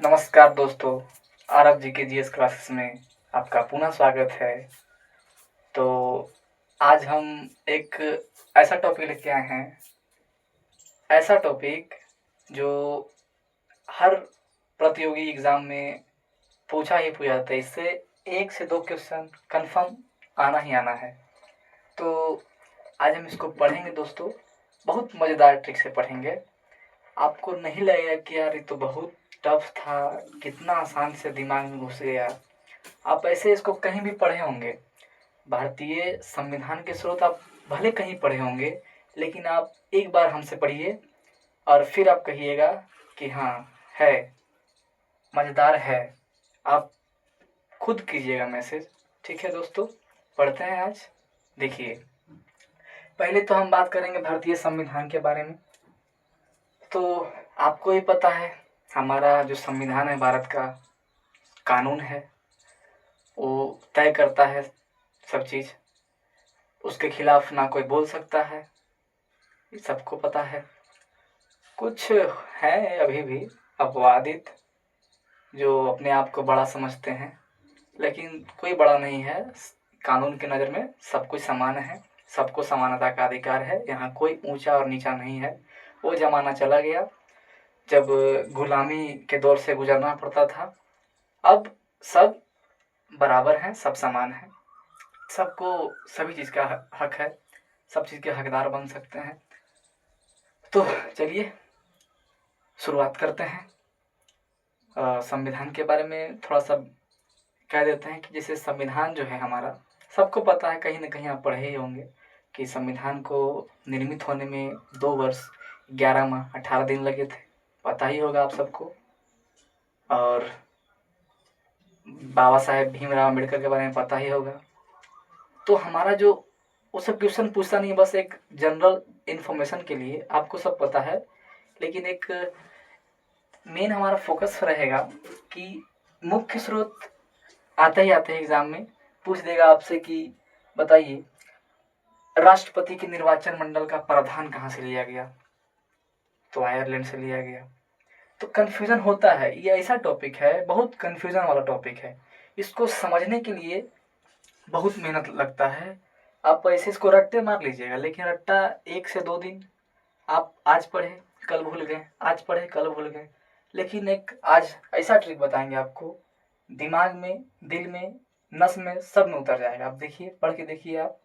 नमस्कार दोस्तों, आरव जी के जीएस क्लासेस में आपका पुनः स्वागत है। तो आज हम एक ऐसा टॉपिक लेके आए हैं, ऐसा टॉपिक जो हर प्रतियोगी एग्ज़ाम में पूछा ही पूछा जाता है। इससे 1 से 2 क्वेश्चन कंफर्म आना ही आना है। तो आज हम इसको पढ़ेंगे दोस्तों, बहुत मज़ेदार ट्रिक से पढ़ेंगे। आपको नहीं लगेगा कि यार ये तो बहुत टफ था, कितना आसान से दिमाग में घुस गया। आप ऐसे इसको कहीं भी पढ़े होंगे, भारतीय संविधान के स्रोत आप भले कहीं पढ़े होंगे, लेकिन आप एक बार हमसे पढ़िए और फिर आप कहिएगा कि हाँ है, मज़ेदार है। आप खुद कीजिएगा मैसेज। ठीक है दोस्तों, पढ़ते हैं आज। देखिए, पहले तो हम बात करेंगे भारतीय संविधान के बारे में। तो आपको ही पता है, हमारा जो संविधान है भारत का कानून है, वो तय करता है सब चीज़। उसके खिलाफ ना कोई बोल सकता है, ये सबको पता है। कुछ हैं अभी भी अपवादित जो अपने आप को बड़ा समझते हैं, लेकिन कोई बड़ा नहीं है। कानून की नज़र में सब कुछ समान है, सबको समानता का अधिकार है। यहाँ कोई ऊंचा और नीचा नहीं है। वो ज़माना चला गया जब गुलामी के दौर से गुजरना पड़ता था। अब सब बराबर हैं, सब समान हैं, सबको सभी चीज़ का हक है, सब चीज़ के हकदार बन सकते हैं। तो चलिए शुरुआत करते हैं। संविधान के बारे में थोड़ा सा कह देते हैं कि जैसे संविधान जो है हमारा, सबको पता है, कहीं ना कहीं आप पढ़े ही होंगे कि संविधान को निर्मित होने में 2 वर्ष 11 माह 18 दिन लगे थे। पता ही होगा आप सबको। और बाबा साहेब भीमराव अम्बेडकर के बारे में पता ही होगा। तो हमारा जो वो सब क्वेश्चन पूछता नहीं, बस एक जनरल इन्फॉर्मेशन के लिए आपको सब पता है। लेकिन एक मेन हमारा फोकस रहेगा कि मुख्य स्रोत आते ही एग्जाम में पूछ देगा आपसे कि बताइए राष्ट्रपति के निर्वाचन मंडल का प्रावधान कहाँ से लिया गया, तो आयरलैंड से लिया गया। तो कन्फ्यूज़न होता है, ये ऐसा टॉपिक है, बहुत कन्फ्यूज़न वाला टॉपिक है। इसको समझने के लिए बहुत मेहनत लगता है। आप ऐसे इसको रट्टे मार लीजिएगा, लेकिन रट्टा 1 से 2 दिन आप आज पढ़े कल भूल गए, आज पढ़े कल भूल गए। लेकिन एक आज ऐसा ट्रिक बताएंगे आपको, दिमाग में, दिल में, नस में, सब में उतर जाएगा। आप देखिए, पढ़ के देखिए आप।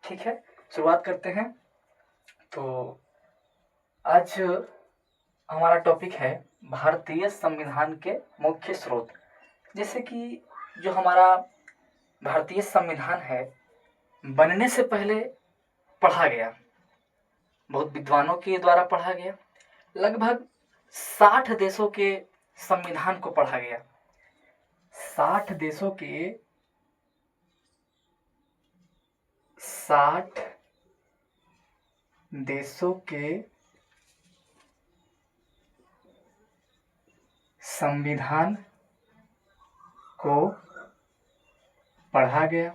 ठीक है, शुरुआत करते हैं। तो आज हमारा टॉपिक है भारतीय संविधान के मुख्य स्रोत। जैसे कि जो हमारा भारतीय संविधान है, बनने से पहले पढ़ा गया, बहुत विद्वानों के द्वारा पढ़ा गया। लगभग 60 देशों के संविधान को पढ़ा गया। 60 देशों के 60 देशों के संविधान को पढ़ा गया।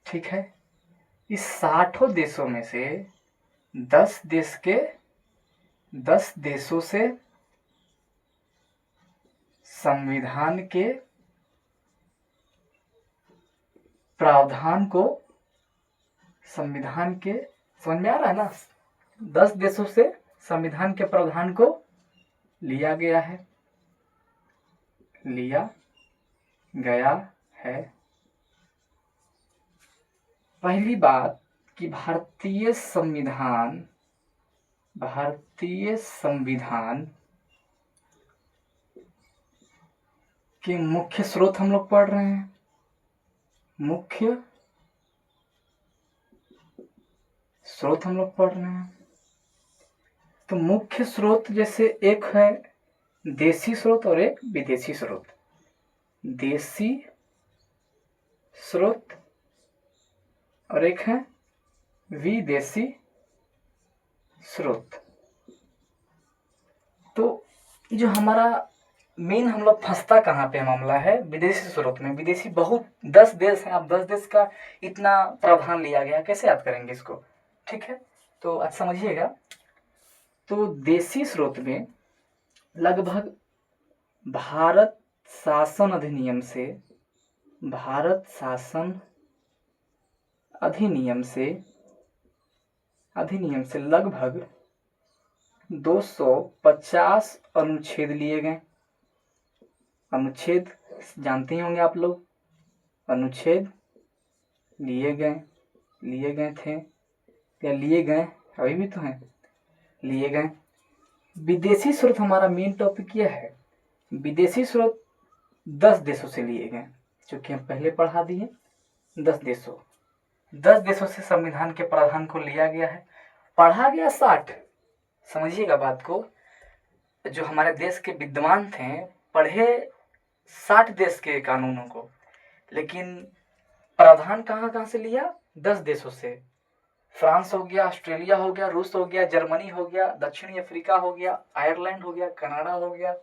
ठीक है, इस 60 देशों में से 10 देशों से संविधान के प्रावधान को, संविधान के, समझ में आ रहा है ना, 10 देशों से संविधान के प्रावधान को लिया गया है, लिया गया है। पहली बात कि भारतीय संविधान के मुख्य स्रोत हम लोग पढ़ रहे हैं। मुख्य स्रोत हम लोग पढ़ रहे हैं। तो मुख्य स्रोत जैसे एक है देसी स्रोत और एक विदेशी स्रोत। देसी स्रोत और एक है विदेशी स्रोत। तो जो हमारा मेन हम लोग फंसता कहाँ पे मामला है, विदेशी स्रोत में। विदेशी बहुत 10 देश हैं, अब 10 देश का इतना प्रावधान लिया गया, कैसे याद करेंगे इसको। ठीक है, तो आज समझिएगा। तो देसी स्रोत में लगभग भारत शासन अधिनियम से भारत शासन अधिनियम से लगभग 250 अनुच्छेद लिए गए। अनुच्छेद जानते ही होंगे आप लोग, अनुच्छेद लिए गए थे या लिए गए, अभी भी तो हैं, लिए गए। विदेशी स्रोत हमारा मेन टॉपिक यह है। विदेशी स्रोत 10 देशों से लिए गए, चूंकि हम पहले पढ़ा दिए। 10 देशों से संविधान के प्रावधान को लिया गया है। पढ़ा गया 60, समझिएगा बात को, जो हमारे देश के विद्वान थे पढ़े 60 देश के कानूनों को, लेकिन प्रावधान कहाँ से लिया? 10 देशों से। फ्रांस हो गया, ऑस्ट्रेलिया हो गया, रूस हो गया, जर्मनी हो गया, दक्षिणी अफ्रीका हो गया, आयरलैंड हो गया, कनाडा हो गया,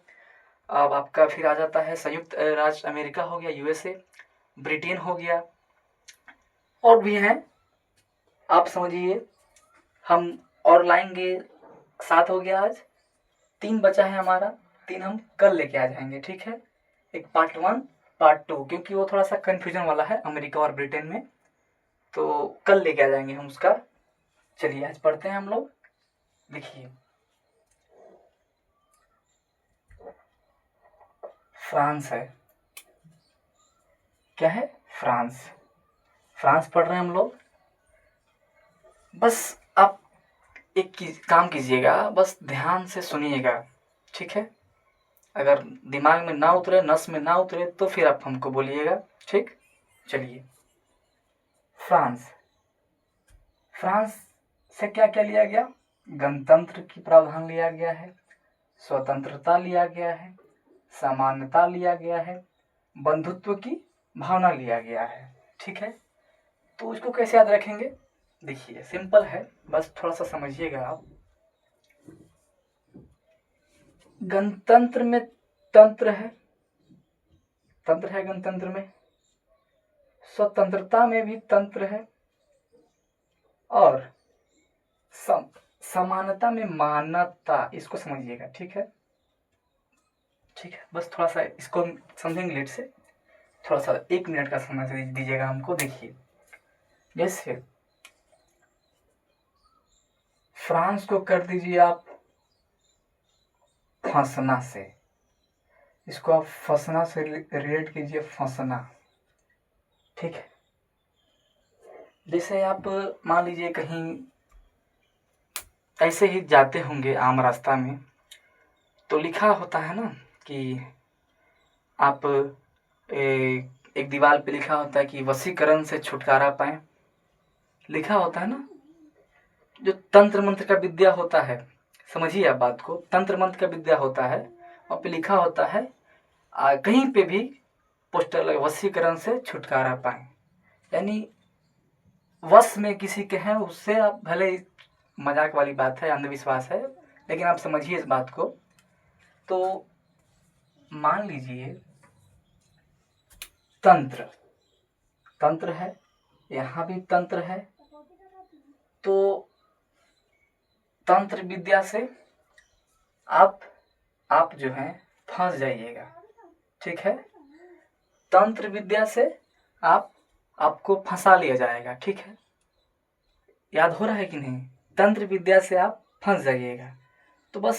अब आपका फिर आ जाता है संयुक्त राज्य अमेरिका हो गया, यूएसए, ब्रिटेन हो गया, और भी हैं, आप समझिए। हम और लाएंगे, 7 हो गया, आज 3 बचा है हमारा, 3 हम कल लेके आ जाएंगे, ठीक है। एक पार्ट 1 पार्ट 2, क्योंकि वो थोड़ा सा कन्फ्यूजन वाला है अमेरिका और ब्रिटेन में, तो कल लेके आ जाएंगे हम उसका। चलिए आज पढ़ते हैं हम लोग। देखिए, फ्रांस है, क्या है? फ्रांस पढ़ रहे हैं हम लोग। बस आप एक काम कीजिएगा, बस ध्यान से सुनिएगा, ठीक है। अगर दिमाग में ना उतरे, नस में ना उतरे, तो फिर आप हमको बोलिएगा, ठीक। चलिए, फ्रांस से क्या क्या लिया गया? गणतंत्र की प्रावधान लिया गया है, स्वतंत्रता लिया गया है, समानता लिया गया है, बंधुत्व की भावना लिया गया है, ठीक है। तो उसको कैसे याद रखेंगे? देखिए सिंपल है, बस थोड़ा सा समझिएगा आप। गणतंत्र में तंत्र है गणतंत्र में, स्वतंत्रता में भी तंत्र है, और समानता में मानवता, इसको समझिएगा, ठीक है। बस थोड़ा सा इसको समझेंगे लेट से, थोड़ा सा 1 मिनट का समय दीजिएगा हमको। देखिए, जैसे फ्रांस को कर दीजिए आप फंसना से, इसको आप फंसना से रिलेट कीजिए, फंसना, ठीक है। जैसे आप मान लीजिए कहीं ऐसे ही जाते होंगे आम रास्ता में, तो लिखा होता है ना कि आप एक दीवार पे लिखा होता है कि वशीकरण से छुटकारा पाएं, लिखा होता है ना। जो तंत्र मंत्र का विद्या होता है, समझिए आप बात को, तंत्र मंत्र का विद्या होता है, वहाँ पे लिखा होता है कहीं पे भी पोस्टर लगे, वशीकरण से छुटकारा पाएं, यानी वश में किसी के हैं, उससे आप, भले मजाक वाली बात है, अंधविश्वास है, लेकिन आप समझिए इस बात को। तो मान लीजिए तंत्र है, यहाँ भी तंत्र है, तो तंत्र विद्या से आप जो हैं फंस जाइएगा, ठीक है। तंत्र विद्या से आपको फंसा लिया जाएगा, ठीक है। याद हो रहा है कि नहीं? तंत्र विद्या से आप फंस जाइएगा। तो बस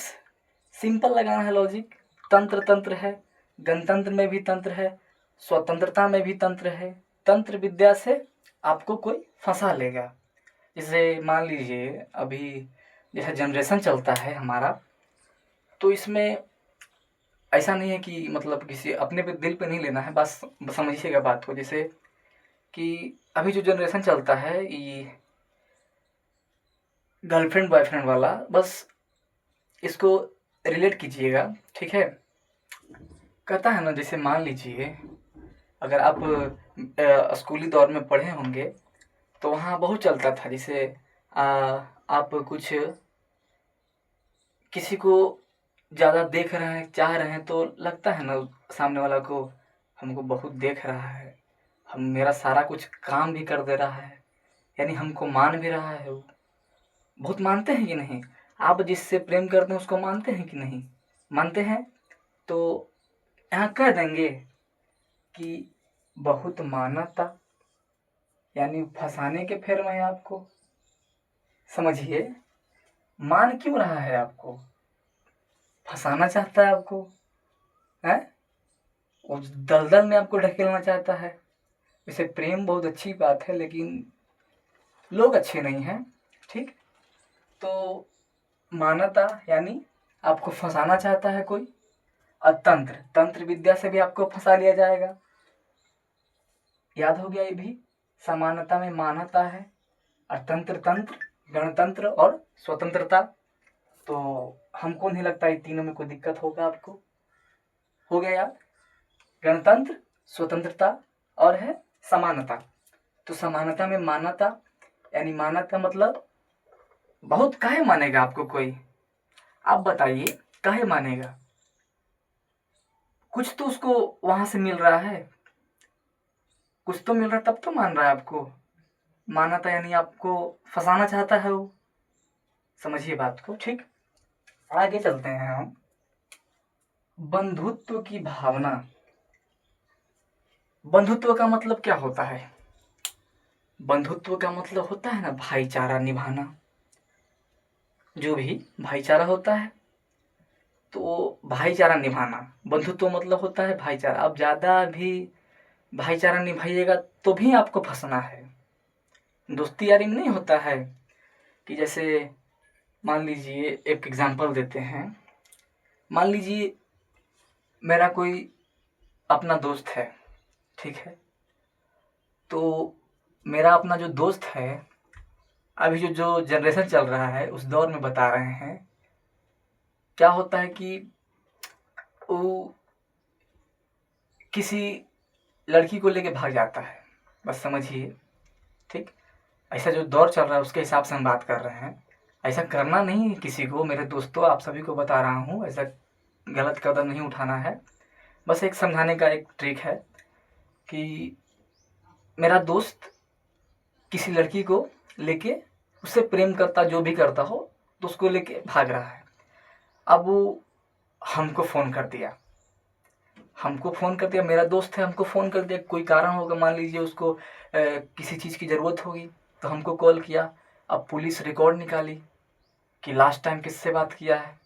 सिंपल लगाना है लॉजिक। तंत्र है, गणतंत्र में भी तंत्र है, स्वतंत्रता में भी तंत्र है, तंत्र विद्या से आपको कोई फंसा लेगा। जैसे मान लीजिए अभी जैसे जनरेशन चलता है हमारा, तो इसमें ऐसा नहीं है कि मतलब किसी अपने पे दिल पे नहीं लेना है, बस समझिएगा बात को। जैसे कि अभी जो जनरेशन चलता है, ये गर्लफ्रेंड बॉयफ्रेंड वाला, बस इसको रिलेट कीजिएगा, ठीक है। कहता है ना, जैसे मान लीजिए अगर आप स्कूली दौर में पढ़े होंगे तो वहाँ बहुत चलता था, जैसे आप कुछ किसी को ज़्यादा देख रहे हैं, चाह रहे हैं, तो लगता है ना सामने वाला को, हमको बहुत देख रहा है, हम मेरा सारा कुछ काम भी कर दे रहा है, यानी हमको मान भी रहा है। वो बहुत मानते हैं कि नहीं? आप जिससे प्रेम करते हैं उसको मानते हैं कि नहीं? मानते हैं। तो यहाँ कह देंगे कि बहुत मानता, यानी फंसाने के फेर में है आपको। समझिए, मान क्यों रहा है आपको, फंसाना चाहता है आपको, है उस दलदल में आपको ढकेलना चाहता है। वैसे प्रेम बहुत अच्छी बात है, लेकिन लोग अच्छे नहीं हैं, ठीक। तो मानता यानी आपको फंसाना चाहता है कोई। और तंत्र, तंत्र विद्या से भी आपको फंसा लिया जाएगा। याद हो गया ये भी, समानता में मानता है और तंत्र, तंत्र गणतंत्र और स्वतंत्रता। तो हमको नहीं लगता ये तीनों में कोई दिक्कत होगा आपको। हो गया याद, गणतंत्र, स्वतंत्रता और है समानता। तो समानता में मानता, यानी मानता मतलब बहुत काहे मानेगा आपको कोई, आप बताइए काहे मानेगा। कुछ तो उसको वहां से मिल रहा है, कुछ तो मिल रहा है, तब तो मान रहा है आपको। मानता यानी आपको फंसाना चाहता है वो। समझिए बात को, ठीक। आगे चलते हैं हम। बंधुत्व की भावना। बंधुत्व का मतलब क्या होता है? बंधुत्व का मतलब होता है ना भाईचारा निभाना। जो भी भाईचारा होता है तो भाईचारा निभाना, बंधुत्व मतलब होता है भाईचारा। अब ज्यादा भी भाईचारा निभाइएगा तो भी आपको फंसना है। दोस्ती यारी में नहीं होता है कि जैसे मान लीजिए, एक एग्जांपल देते हैं। मान लीजिए मेरा कोई अपना दोस्त है, ठीक है। तो मेरा अपना जो दोस्त है, अभी जो जो जनरेशन चल रहा है उस दौर में बता रहे हैं, क्या होता है कि वो किसी लड़की को लेके भाग जाता है, बस समझिए, ठीक। ऐसा जो दौर चल रहा है उसके हिसाब से हम बात कर रहे हैं। ऐसा करना नहीं है किसी को, मेरे दोस्तों आप सभी को बता रहा हूँ, ऐसा गलत कदम नहीं उठाना है। बस एक समझाने का एक ट्रिक है कि मेरा दोस्त किसी लड़की को लेके उससे प्रेम करता, जो भी करता हो, तो उसको लेके भाग रहा है। अब वो हमको फ़ोन कर दिया, मेरा दोस्त है, हमको फ़ोन कर दिया, कोई कारण होगा, मान लीजिए उसको किसी चीज़ की ज़रूरत होगी, तो हमको कॉल किया। अब पुलिस रिकॉर्ड निकाली कि लास्ट टाइम किससे बात किया है,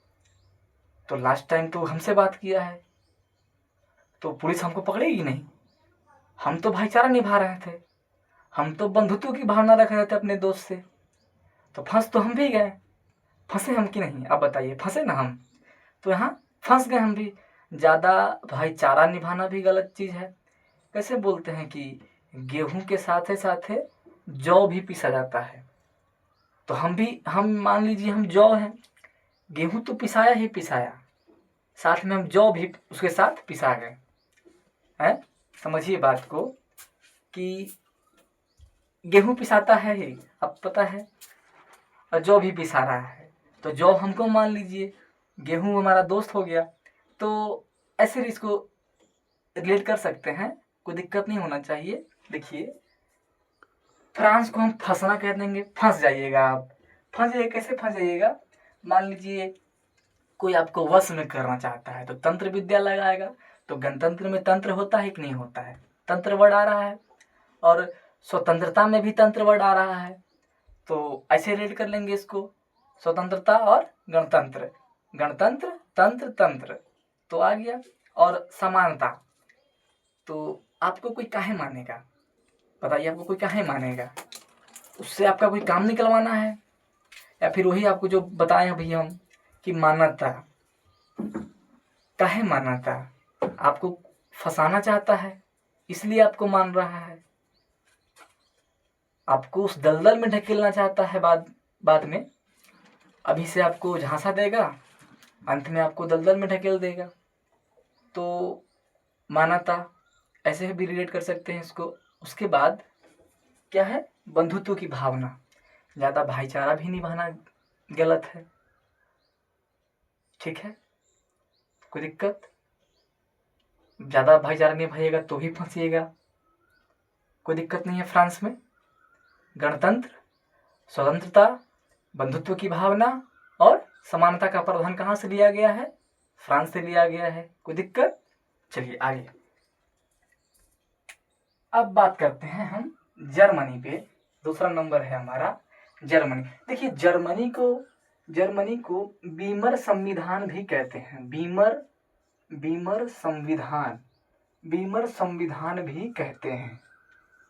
तो लास्ट टाइम तो हमसे बात किया है, तो पुलिस हमको पकड़ेगी नहीं। हम तो भाईचारा निभा रहे थे, हम तो बंधुत्व की भावना रख रहे थे अपने दोस्त से, तो फंस तो हम भी गए। फंसे हम कि नहीं, अब बताइए, फंसे ना हम, तो यहाँ फंस गए हम भी। ज़्यादा भाईचारा निभाना भी गलत चीज़ है। कैसे बोलते हैं कि गेहूं के साथे साथे जौ भी पिसा जाता है, तो हम मान लीजिए हम जौ हैं, गेहूं तो पिसाया ही पिसाया, साथ में हम जौ भी उसके साथ पिसा गए हैं। समझिए बात को कि गेहूं पिसाता है ही, अब पता है, और जौ भी पिसा रहा है, तो जौ हमको मान लीजिए, गेहूं हमारा दोस्त हो गया। तो ऐसे इसको रिलेट कर सकते हैं, कोई दिक्कत नहीं होना चाहिए। देखिए, फ्रांस को हम फंसना कह देंगे, फंस जाइएगा आप। फंस जाइए, कैसे फंस जाइएगा, मान लीजिए कोई आपको वश में करना चाहता है तो तंत्र विद्या लगाएगा। तो गणतंत्र में तंत्र होता है कि नहीं होता है, तंत्र वर्ड आ रहा है, और स्वतंत्रता में भी तंत्र वर्ड आ रहा है। तो ऐसे रेड कर लेंगे इसको, स्वतंत्रता और गणतंत्र, गणतंत्र तंत्र तंत्र, तो आ गया। और समानता, तो आपको कोई काहे मानेगा, बताइए, आपको कोई काहे मानेगा, उससे आपका कोई काम निकलवाना है, या फिर वही आपको जो बताए अभी हम कि मानता, काहे मानता, आपको फंसाना चाहता है इसलिए आपको मान रहा है, आपको उस दलदल में ढकेलना चाहता है, बाद में अभी से आपको झांसा देगा, अंत में आपको दलदल में ढकेल देगा। तो मानता ऐसे भी रिलेट कर सकते हैं इसको। उसके बाद क्या है, बंधुत्व की भावना, ज़्यादा भाईचारा भी निभाना गलत है, ठीक है, कोई दिक्कत, ज़्यादा भाईचारा निभाइएगा तो भी फंसिएगा, कोई दिक्कत नहीं है। फ्रांस में गणतंत्र, स्वतंत्रता, बंधुत्व की भावना और समानता का प्रावधान कहाँ से लिया गया है, फ्रांस से लिया गया है, कोई दिक्कत। चलिए आगे अब बात करते हैं हम जर्मनी पे। दूसरा नंबर है हमारा जर्मनी। देखिए जर्मनी को बीमर संविधान भी कहते हैं। बीमर संविधान भी कहते हैं।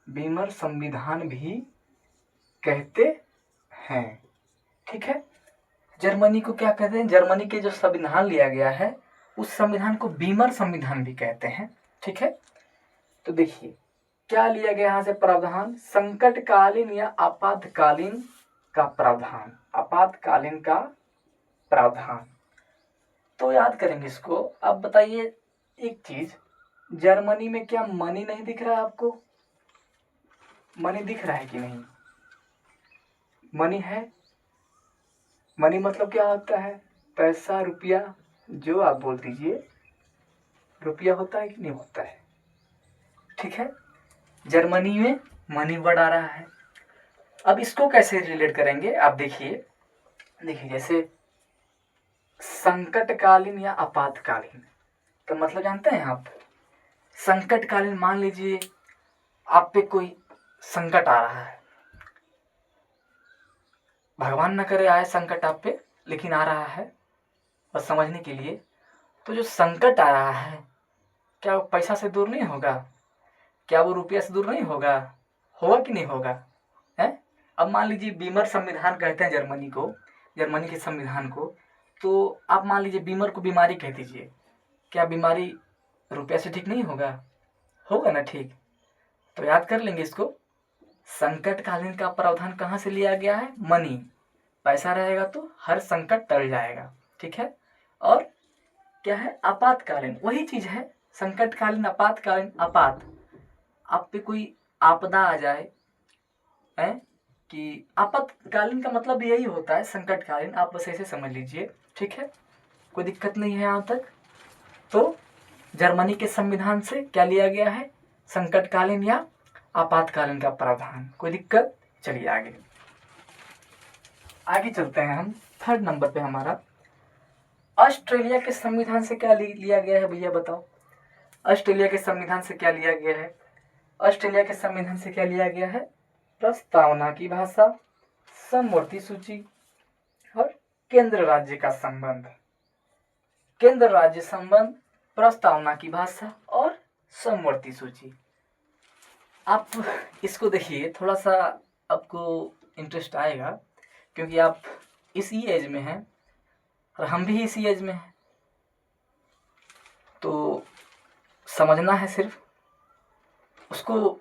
बीमर संविधान भी कहते हैं। ठीक है। जर्मनी को क्या कहते हैं? जर्मनी के जो संविधान लिया गया है उस संविधान को बीमर संविधान भी कहते हैं। ठीक है। तो देखिए क्या लिया गया यहाँ से प्रावधान, संकटकालीन या आपातकालीन का प्रावधान। आपातकालीन का प्रावधान तो याद करेंगे इसको। अब बताइए एक चीज, जर्मनी में क्या मनी नहीं दिख रहा है आपको? मनी दिख रहा है कि नहीं? मनी है। मनी मतलब क्या होता है? पैसा, रुपया, जो आप बोल दीजिए, रुपया होता है कि नहीं होता है? ठीक है। जर्मनी में मनी वर्ड आ रहा है। अब इसको कैसे रिलेट करेंगे आप देखिए जैसे संकटकालीन या आपातकालीन तो मतलब जानते हैं आप? संकटकालीन मान लीजिए आप पे कोई संकट आ रहा है, भगवान न करे आए संकट आप पे, लेकिन आ रहा है, बस समझने के लिए। तो जो संकट आ रहा है क्या वो पैसा से दूर नहीं होगा? क्या वो रुपया से दूर नहीं होगा? होगा कि नहीं होगा? है। अब मान लीजिए बीमर संविधान कहते हैं जर्मनी को, जर्मनी के संविधान को। तो आप मान लीजिए बीमर को बीमारी कह दीजिए, क्या बीमारी रुपया से ठीक नहीं होगा? होगा ना ठीक। तो याद कर लेंगे इसको। संकटकालीन का प्रावधान कहाँ से लिया गया है? मनी। पैसा रहेगा तो हर संकट टल जाएगा। ठीक है। और क्या है? आपातकालीन, वही चीज है। संकटकालीन, आपातकालीन। आपात, आप पे कोई आपदा आ जाए है कि आपातकालीन का मतलब यही होता है। संकटकालीन आप बस ऐसे समझ लीजिए। ठीक है। कोई दिक्कत नहीं है यहाँ तक। तो जर्मनी के संविधान से क्या लिया गया है? संकटकालीन या आपातकालीन का प्रावधान। कोई दिक्कत? चलिए आगे चलते हैं हम। थर्ड नंबर पे हमारा ऑस्ट्रेलिया के संविधान से क्या लिया गया है भैया बताओ? ऑस्ट्रेलिया के संविधान से क्या लिया गया है? ऑस्ट्रेलिया के संविधान से क्या लिया गया है? प्रस्तावना की भाषा, समवर्ती सूची और केंद्र राज्य का संबंध। केंद्र राज्य संबंध, प्रस्तावना की भाषा और समवर्ती सूची। आप इसको देखिए, थोड़ा सा आपको इंटरेस्ट आएगा क्योंकि आप इसी एज में हैं और हम भी इसी एज में हैं। तो समझना है, सिर्फ उसको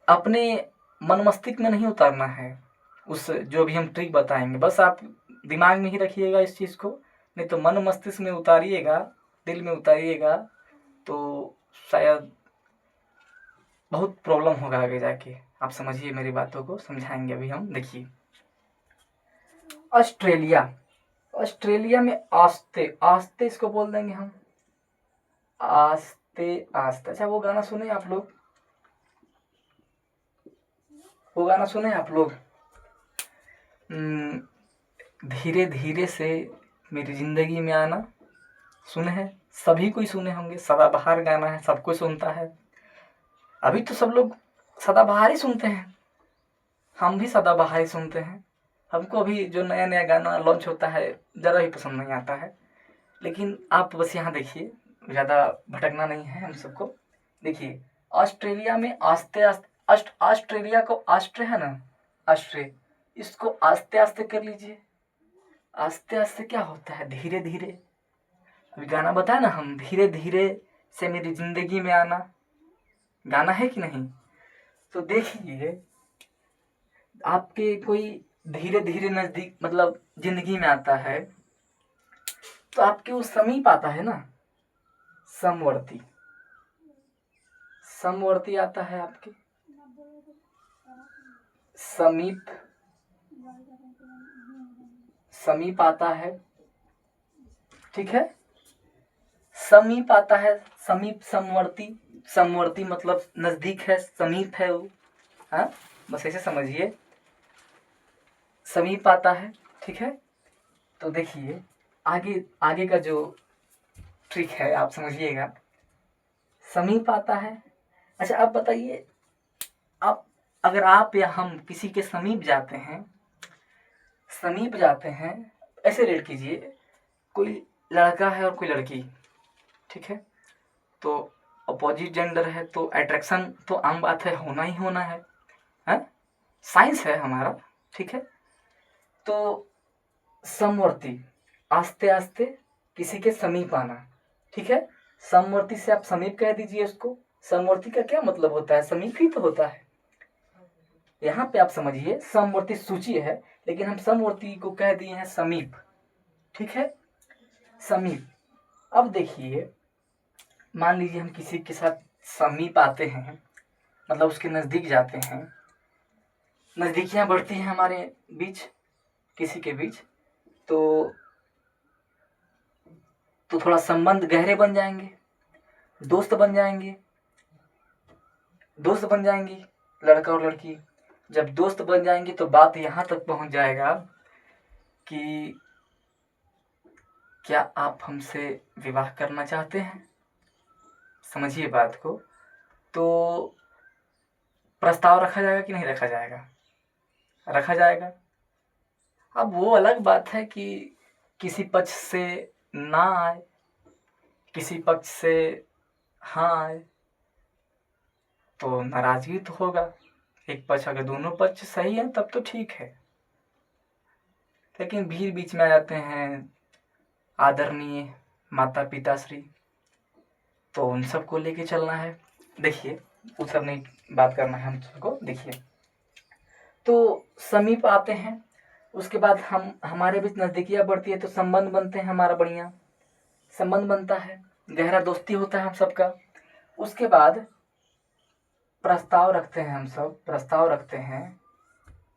अपने मन मस्तिष्क में नहीं उतारना है। उस जो भी हम ट्रिक बताएंगे बस आप दिमाग में ही रखिएगा इस चीज़ को, नहीं तो मन मस्तिष्क में उतारिएगा, दिल में उतारिएगा तो शायद बहुत प्रॉब्लम होगा आगे जाके। आप समझिए मेरी बातों को, समझाएंगे अभी हम। देखिए ऑस्ट्रेलिया में आस्ते, आस्ते इसको बोल देंगे हम, आस्ते आस्ते। अच्छा वो गाना सुने आप लोग? वो गाना सुने आप लोग? धीरे धीरे से मेरी जिंदगी में आना, सुने हैं? सभी कोई सुने होंगे। सदाबहार गाना है, सब कोई सुनता है। अभी तो सब लोग सदाबहार ही सुनते हैं, हम भी सदाबहार ही सुनते हैं। हमको अभी जो नया नया गाना लॉन्च होता है ज़रा भी पसंद नहीं आता है। लेकिन आप बस यहाँ देखिए, ज़्यादा भटकना नहीं है हम सबको। देखिए ऑस्ट्रेलिया में आस्ते आस्ते, ऑस्ट्रेलिया को आस्ट्रे है ना, आस्ट्रे, इसको आस्ते आस्ते कर लीजिए। आस्ते आस्ते क्या होता है? धीरे धीरे। अभी गाना बताया ना हम, धीरे धीरे से मेरी जिंदगी में आना, गाना है कि नहीं? तो देखिए आपके कोई धीरे धीरे नजदीक मतलब जिंदगी में आता है तो आपके वो समीप आता है ना, समवर्ती, समवर्ती आता है आपके, समीप, समीप आता है। ठीक है। समीप आता है, समीप, समवर्ती। समवर्ती मतलब नजदीक है, समीप है वो। हाँ बस ऐसे समझिए, समीप आता है। ठीक है। तो देखिए आगे आगे का जो ट्रिक है आप समझिएगा। समीप आता है। अच्छा आप बताइए, आप अगर आप या हम किसी के समीप जाते हैं, ऐसे रेट कीजिए, कोई लड़का है और कोई लड़की, ठीक है, तो अपोजिट जेंडर है तो अट्रैक्शन तो आम बात है, होना ही होना है, हैं? साइंस है हमारा, ठीक है। तो समवर्ती, आस्ते आस्ते किसी के समीप आना, ठीक है। समवर्ती से आप समीप कह दीजिए उसको। समवर्ती का क्या मतलब होता है? समीप ही तो होता है। यहाँ पे आप समझिए, समवर्ती सूची है लेकिन हम समवर्ती को कह दिए हैं समीप, ठीक है, समीप। अब देखिए, मान लीजिए हम किसी के साथ समीप आते हैं, मतलब उसके नज़दीक जाते हैं, नज़दीकियाँ बढ़ती हैं हमारे बीच, किसी के बीच, तो थोड़ा संबंध गहरे बन जाएंगे, दोस्त बन जाएंगी लड़का और लड़की। जब दोस्त बन जाएंगी तो बात यहाँ तक पहुँच जाएगा कि क्या आप हमसे विवाह करना चाहते हैं? समझिए बात को। तो प्रस्ताव रखा जाएगा कि नहीं रखा जाएगा? रखा जाएगा। अब वो अलग बात है कि किसी पक्ष से ना आए, किसी पक्ष से हाँ आए, तो नाराजगी तो होगा। एक पक्ष, अगर दोनों पक्ष सही है तब तो ठीक है, लेकिन भीड़ बीच में आ जाते हैं आदरणीय माता पिता श्री, तो उन सबको लेके चलना है। देखिए, वो सब नहीं बात करना है हम सबको। देखिए, तो समीप आते हैं, उसके बाद हम हमारे बीच नज़दीकियाँ बढ़ती है तो संबंध बनते हैं, हमारा बढ़िया संबंध बनता है, गहरा दोस्ती होता है हम सबका। उसके बाद प्रस्ताव रखते हैं, हम सब प्रस्ताव रखते हैं,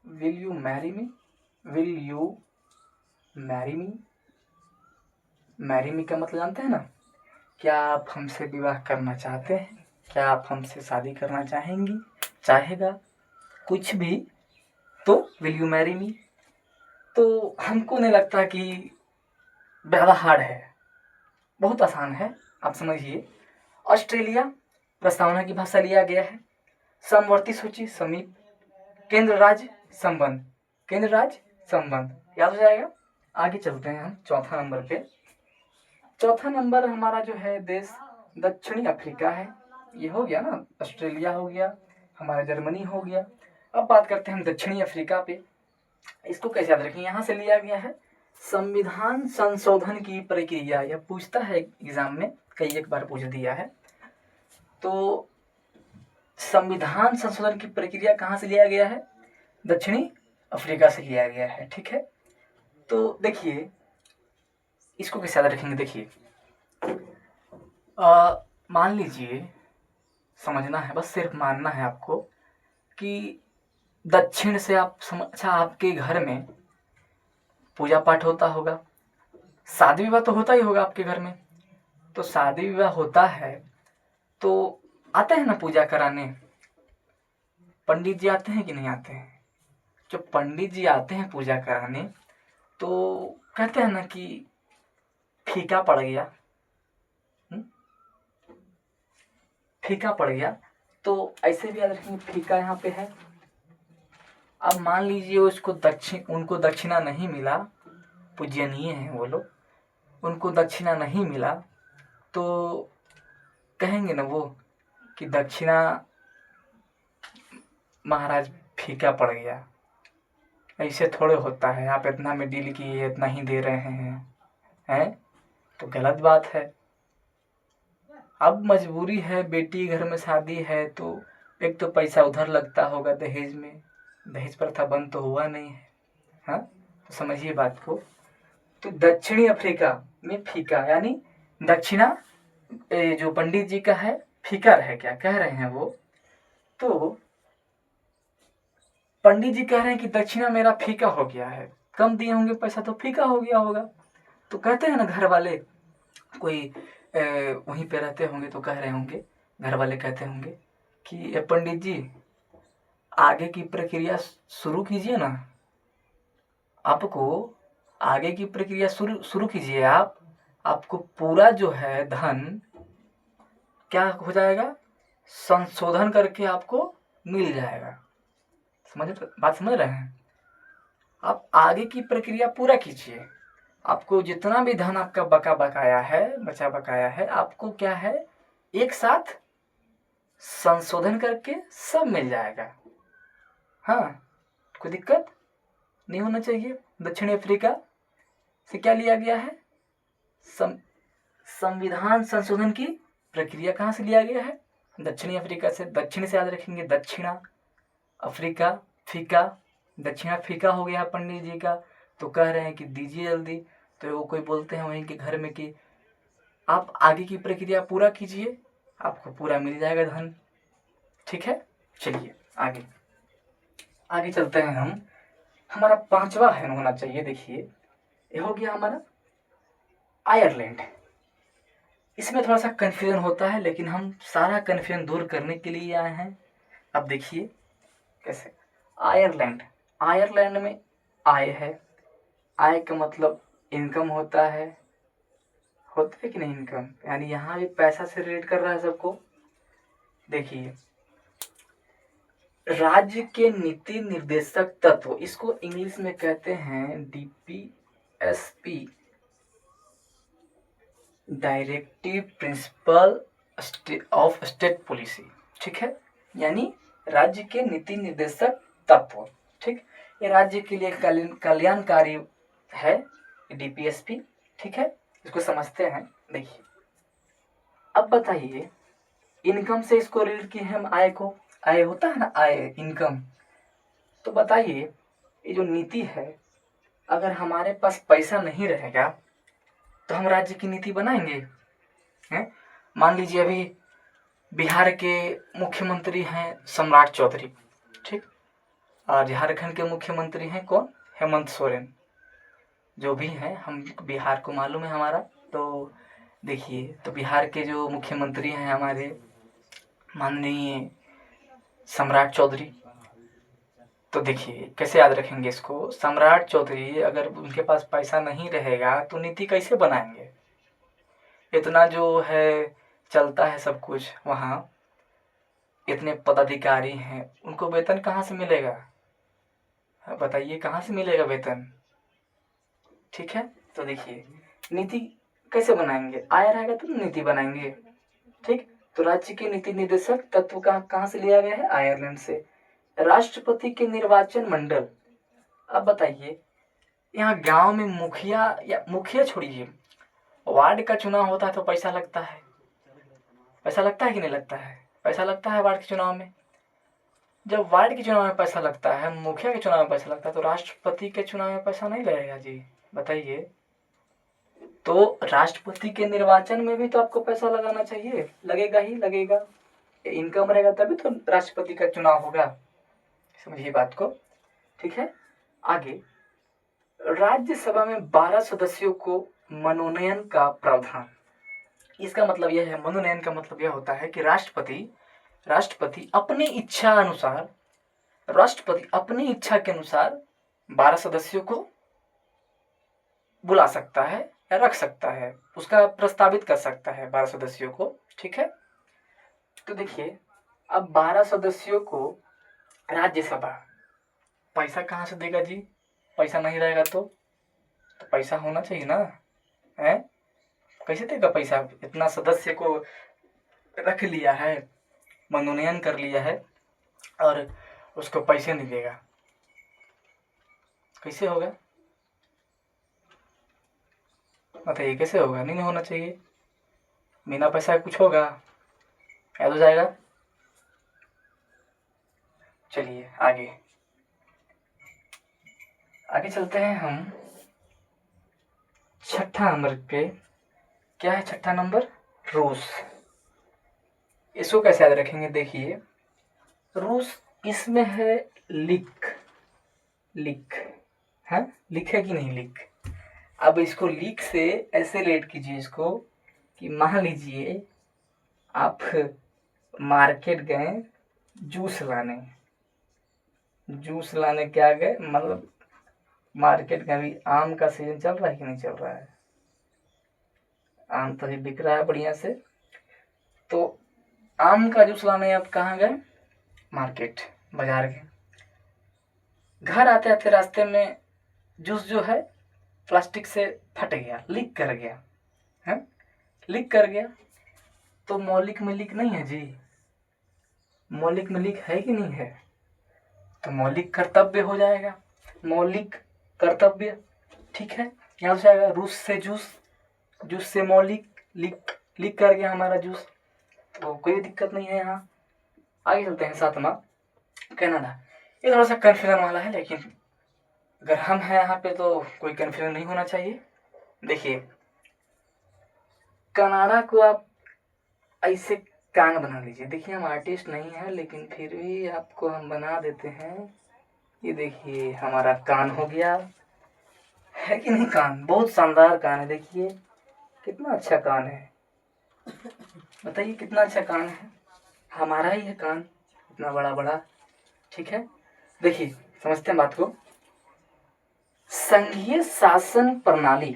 will you marry me, will you marry me. Marry me का मतलब जानते हैं ना? क्या आप हमसे विवाह करना चाहते हैं? क्या आप हमसे शादी करना चाहेंगी, चाहेगा, कुछ भी, तो विल यू मैरी मी। तो हमको नहीं लगता कि ज़्यादा हार्ड है, बहुत आसान है, आप समझिए। ऑस्ट्रेलिया प्रस्तावना की भाषा लिया गया है। समवर्ती सूची समीप, केंद्र राज्य संबंध, केंद्र राज्य संबंध, याद हो जाएगा। आगे चलते हैं हम चौथा नंबर पे। चौथा नंबर हमारा जो है देश दक्षिणी अफ्रीका है। ये हो गया ना, ऑस्ट्रेलिया हो गया, हमारा जर्मनी हो गया। अब बात करते हैं हम दक्षिणी अफ्रीका पे। इसको कैसे याद रखें? यहाँ से लिया गया है संविधान संशोधन की प्रक्रिया। यह पूछता है एग्जाम में, कई एक बार पूछ दिया है। तो संविधान संशोधन की प्रक्रिया कहाँ से लिया गया है? दक्षिणी अफ्रीका से लिया गया है, ठीक है। तो देखिए, इसको कैसे याद रखेंगे? देखिए, मान लीजिए, समझना है, बस सिर्फ मानना है आपको कि दक्षिण से आप अच्छा, आपके घर में पूजा पाठ होता होगा, शादी विवाह तो होता ही होगा आपके घर में। तो शादी विवाह होता है तो आते हैं ना पूजा कराने, पंडित जी आते हैं कि नहीं आते हैं? जो पंडित जी आते हैं पूजा कराने तो कहते हैं ना कि फीका पड़ गया, फीका पड़ गया। तो ऐसे भी याद रखेंगे, फीका यहाँ पे है। अब मान लीजिए उनको दक्षिणा नहीं मिला, पूजनीय हैं वो लोग, उनको दक्षिणा नहीं मिला, तो कहेंगे ना वो कि दक्षिणा महाराज फीका पड़ गया। ऐसे थोड़े होता है, आप इतना में डील किए, इतना ही दे रहे हैं, तो गलत बात है। अब मजबूरी है, बेटी घर में शादी है, तो एक तो पैसा उधर लगता होगा दहेज में, दहेज प्रथा बंद तो हुआ नहीं है, हाँ, तो समझिए बात को। तो दक्षिणी अफ्रीका में फीका यानी दक्षिणा जो पंडित जी का है फीका रह गया, कह रहे हैं वो। तो पंडित जी कह रहे हैं कि दक्षिणा मेरा फीका हो गया है, कम दिए होंगे पैसा तो फीका हो गया होगा। तो कहते हैं ना घर वाले, कोई वहीं पे रहते होंगे तो कह रहे होंगे, घर वाले कहते होंगे कि पंडित जी आगे की प्रक्रिया शुरू कीजिए ना, आपको आगे की प्रक्रिया शुरू कीजिए। आपको पूरा जो है धन क्या हो जाएगा, संशोधन करके आपको मिल जाएगा। बात समझ रहे हैं? आप आगे की प्रक्रिया पूरा कीजिए, आपको जितना भी धन आपका बकाया है आपको क्या है, एक साथ संशोधन करके सब मिल जाएगा। हाँ, कोई दिक्कत नहीं होना चाहिए। दक्षिण अफ्रीका से क्या लिया गया है, संविधान संशोधन की प्रक्रिया कहाँ से लिया गया है, दक्षिणी अफ्रीका से। दक्षिण से याद रखेंगे, दक्षिणा अफ्रीका, फीका, दक्षिणा फीका हो गया पंडित जी का। तो कह रहे हैं कि दीजिए जल्दी, तो वो कोई बोलते हैं वहीं के घर में कि आप आगे की प्रक्रिया पूरा कीजिए, आपको पूरा मिल जाएगा धन। ठीक है, चलिए आगे आगे चलते हैं हम। हमारा 5वां है होना चाहिए, देखिए ये हो गया हमारा आयरलैंड। इसमें थोड़ा सा कन्फ्यूजन होता है, लेकिन हम सारा कन्फ्यूजन दूर करने के लिए आए हैं। अब देखिए कैसे। आयरलैंड में आय है, आय का मतलब इनकम होता है कि नहीं इनकम, यानी यहाँ भी पैसा से रिलेट कर रहा है सबको। देखिए, राज्य के नीति निर्देशक तत्व, इसको इंग्लिश में कहते हैं DPSP, directive principle of state policy. ठीक है, यानी राज्य के नीति निर्देशक तत्व। ठीक, ये राज्य के लिए कल्याणकारी है DPSP। ठीक है, इसको समझते हैं। देखिए, अब बताइए, इनकम से इसको रिलेट किए हम आय को, आय होता है ना, आय इनकम। तो बताइए, ये जो नीति है, अगर हमारे पास पैसा नहीं रहेगा तो हम राज्य की नीति बनाएंगे हैं? मान लीजिए अभी बिहार के मुख्यमंत्री हैं सम्राट चौधरी, ठीक, और झारखंड के मुख्यमंत्री हैं कौन, हेमंत सोरेन। जो भी हैं, हम बिहार को मालूम है हमारा। तो देखिए, तो बिहार के जो मुख्यमंत्री हैं हमारे माननीय सम्राट चौधरी। तो देखिए कैसे याद रखेंगे इसको, सम्राट चौधरी, अगर उनके पास पैसा नहीं रहेगा तो नीति कैसे बनाएंगे। इतना जो है चलता है सब कुछ वहाँ, इतने पदाधिकारी हैं, उनको वेतन कहाँ से मिलेगा, बताइए कहाँ से मिलेगा वेतन। ठीक है, तो देखिए नीति कैसे बनाएंगे, आय रहेगा तो नीति बनाएंगे। ठीक, तो राज्य के नीति निर्देशक तत्व कहाँ से लिया गया है, आयरलैंड से। राष्ट्रपति के निर्वाचन मंडल, अब बताइए, यहाँ गांव में मुखिया, या मुखिया छोड़िए, वार्ड का चुनाव होता है तो पैसा लगता है, पैसा लगता है कि नहीं लगता है, पैसा लगता है वार्ड के चुनाव में। जब वार्ड के चुनाव में पैसा लगता है, मुखिया के चुनाव में पैसा लगता है, तो राष्ट्रपति के चुनाव में पैसा नहीं लगेगा जी, बताइए। तो राष्ट्रपति के निर्वाचन में भी तो आपको पैसा लगाना चाहिए, लगेगा ही लगेगा, इनकम रहेगा तभी तो राष्ट्रपति का चुनाव होगा, समझिए बात को। ठीक है, आगे, राज्यसभा में 12 सदस्यों को मनोनयन का प्रावधान। इसका मतलब यह है, मनोनयन का मतलब यह होता है कि राष्ट्रपति अपनी इच्छा के अनुसार 12 सदस्यों को बुला सकता है या रख सकता है, उसका प्रस्तावित कर सकता है 12 सदस्यों को। ठीक है, तो देखिए, अब 12 सदस्यों को राज्यसभा पैसा कहाँ से देगा जी, पैसा नहीं रहेगा तो पैसा होना चाहिए ना, है, कैसे देगा पैसा, इतना सदस्य को रख लिया है, मनोनयन कर लिया है और उसको पैसे नहीं देगा, कैसे होगा, बताइए कैसे होगा, नहीं होना चाहिए, बिना पैसा कुछ होगा, याद हो जाएगा। चलिए आगे चलते हैं हम। छठा नंबर पे क्या है, छठा नंबर रूस। इसको कैसे याद रखेंगे, देखिए, रूस, इसमें है लिख है, लिख है कि नहीं लिख। अब इसको लीक से ऐसे रिलेट कीजिए इसको कि मान लीजिए आप मार्केट गए जूस लाने क्या गए, मतलब मार्केट का भी आम का सीजन चल रहा है कि नहीं चल रहा है, आम तो ही बिक रहा है बढ़िया से। तो आम का जूस लाने आप कहाँ गए? मार्केट, बाजार गए। घर आते आते रास्ते में जूस जो है प्लास्टिक से फट गया, लीक कर गया है। लीक कर गया तो मौलिक में लीक नहीं है जी, मौलिक में लीक है कि नहीं है? तो मौलिक कर्तव्य हो जाएगा, मौलिक कर्तव्य, ठीक है। यहाँ से आएगा रूस से जूस, जूस से मौलिक, लीक कर गया हमारा जूस, तो कोई दिक्कत नहीं है। यहाँ आगे चलते हैं। 7वां कनाडा। ये थोड़ा सा कन्फ्यूजन वाला है, लेकिन अगर हम हैं यहाँ पे तो कोई कन्फ्यूजन नहीं होना चाहिए। देखिए, कनाडा को आप ऐसे कान बना लीजिए। देखिए, हम आर्टिस्ट नहीं हैं, लेकिन फिर भी आपको हम बना देते हैं। ये देखिए हमारा कान हो गया, है कि नहीं? कान बहुत शानदार कान है, देखिए कितना अच्छा कान है, बताइए कितना अच्छा कान है, हमारा ही है कान, इतना बड़ा बड़ा, ठीक है। देखिए, समझते हैं बात को। संघीय शासन प्रणाली